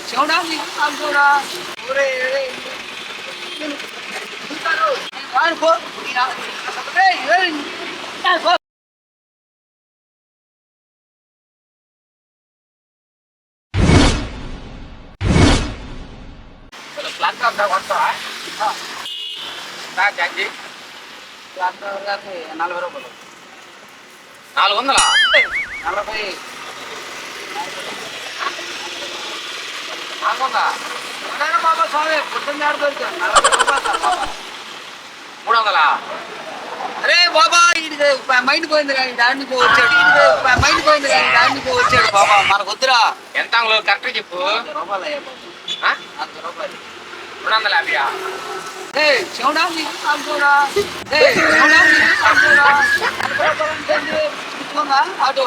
చెవుడా చూడా ఊరే పో జాంజీ 40 రూపాయలు 400 40 బాబా స్వామి పొద్దున్న ఆడుకోవచ్చు 40 రూపాయలు బాబా 300 అరే బాబా ఇది మైండ్ పోయింది కానీ దాని నుంచి వచ్చాడు మైండ్ పోయింది కానీ దాని నుంచి వచ్చాడు బాబా మనకు వద్దురా ఎంత కరెక్ట్ చెప్పు. 40 రూపాయలు అయ్యా బాబా 40 రూపాయలు 250 చెవుడా చూడా ఆటో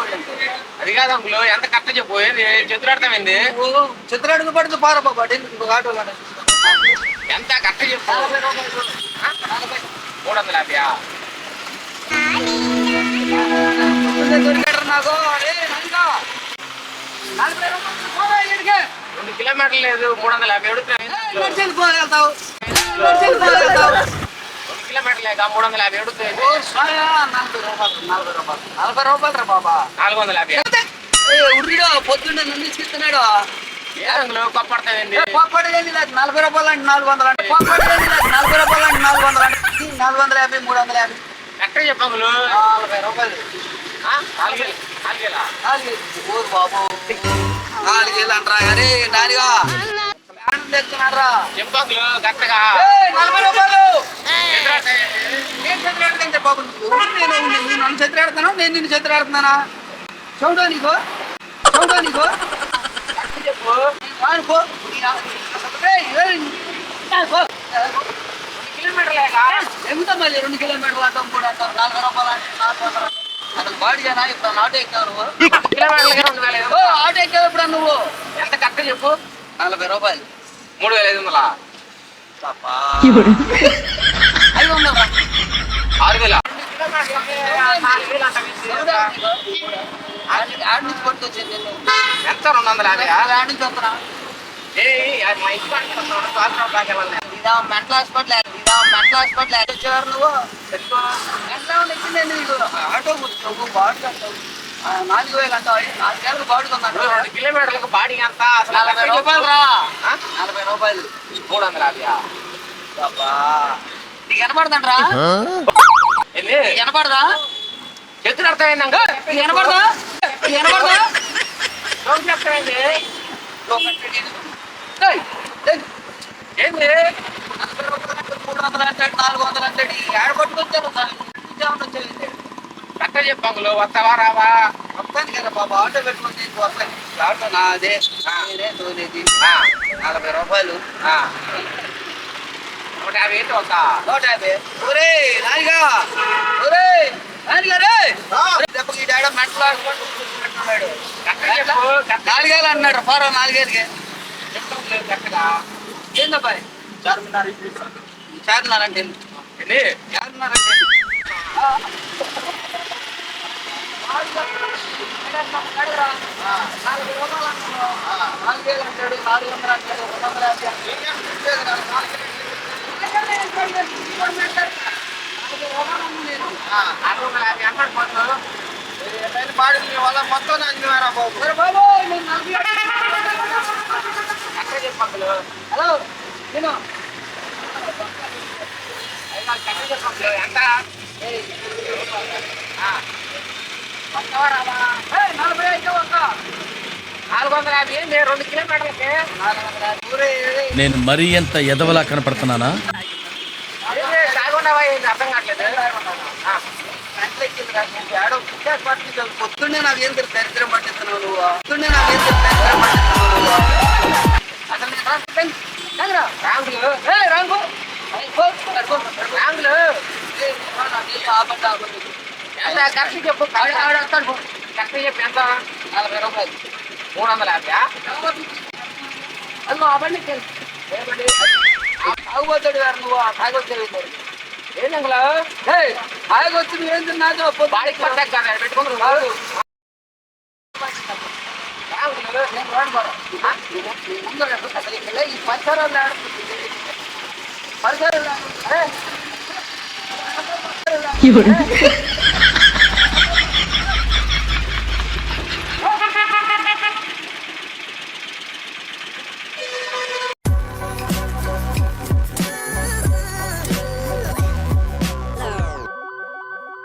అది కాదు అంకులు ఎంత కరెక్ట్ చెప్పు. చతురార్థమైంది చిత్రాడుగు పడుతుంది పారా బాబా ఆటో ఎంత కరెక్ట్ చెప్పు. 350 దొరికాడు నాకు 40 రూపాయలు 2 కిలోమీటర్లు లేదు 350 అడుగుతాను. వెళ్తావు 2 కిలోమీటర్లు లేక 350 అడుగుతాయి. 40 రూపాయలు రా బాబా 450 ఉర్రిడో పొద్దున్న నన్ను ఇస్తున్నాడు ఏ అంకులు కొప్పడతాయండి. కోప్పడి లేదు 40 రూపాయలు అంటే 400 అంటే కోప్పడి లేదు 40 రూపాయలు అంటే 400 అంటే 450 350 కరెక్ట్ చెప్పు అంకులు. 40 రూపాయలు 4 బాబు 4 వేలు అంటారా కానీ నానిగా తెచ్చున్నారా చెప్పు అంకులు కరెక్ట్గా. 40 రూపాయలు నేను చెత్తలాడుతుంటే బాబు నేను నన్ను చెత్తలాడుతాను నేను నిన్ను చెత్తలాడుతున్నానా చూడో నీకు చెప్పు. అనుకో 2 కిలోమీటర్లు లేక ఎంత మళ్ళీ 2 కిలోమీటర్లు అంటాం కూడా అంటాం 40 రూపాయలు అంటే 400 అసలు బాడీనా ఇప్పుడు ఆటో ఎక్కావు నువ్వు 2 కిలోమీటర్లుగా 2,000 ఆటో ఎక్కావు ఇప్పుడు నువ్వు ఎంత కరెక్ట్ చెప్పు. 40 రూపాయలు 3,500 500 6,000 ఆడ నుంచి పట్టుకొచ్చింది ఎంత 250 ఆడ నుంచి వస్తున్నా మా ఇంటి ఇదా మెంటల్ హాస్పిటల్ వచ్చేవారు నువ్వు ఎట్లా ఉండింది నీకు ఆటో కూర్చోవు బాడు అంటావు 4,000 అంటావు 4 ఏళ్ళకి బాడుకున్నాను 2 కిలోమీటర్లకు బాడీ అంత అసలు 40 రూపాయలు రా 40 రూపాయలు 350 నీకు వినపడదంట్రా ఏంది వినపడదా చేతులు అర్థమైందంగా వినపడదా చెప్తాయండి. ఏంది 40 రూపాయలు 300 అంటాడు 400 అంటాడు ఏడ పట్టుకొచ్చారు కరెక్ట్ చెప్పు అంకులు. వస్తావా రావా? వస్తాను కదా బాబా ఆటో పెట్టుకుని నేను వస్తాను ఆటో నాదే నేనే తోనేది 40 రూపాయలు 150 ఏంటి వస్తా 150 ఒరే నానిగా రే దెబ్బకి ఈ డాడ మెంటల్ హాస్పిటల్ కరెక్ట్ చెప్పు. 4 వేలు అన్నాడు ఫారో 4 వేలకి చెప్తాను కరెక్ట్గా. ఏందబ్బాయి చార్మినార్ అంటే ఏంది చార్మినార్ అంటే బాడీ వల్ల మొత్తం బాబు కరెక్ట్ చెప్పు అంకులు. హలో నేను కరెక్ట్ చెప్పు అంకులు. ఎంత 450 ఏంటి 2 కిలోమీటర్లకి నేను మరీ ఎంత ఎదవలా కనపడుతున్నానా? తాగుండవా ఏంటి అర్థం కావట్లేదు. పొద్దున్నే నాకు ఏం తెలుసు దరిద్రం పట్టిస్తున్నావు నువ్వు అసలు నేను రాంగులు ఎంత కరెక్ట్ చెప్పు. కరెక్ట్ చెప్పు ఎంత 40 రూపాయలు 350 అమ్మా అవ్వండి తాగుపోతాడు గారు నువ్వు తాగొచ్చేది ఏంటంగులు తాగొచ్చి నువ్వేం తిన్నాదో బాడీకి పట్టాక కదా పెట్టుకుంటారు. నువ్వు ముందు అసలు ఇక్కడ ఈ పరిసరాలు పరిసరాలు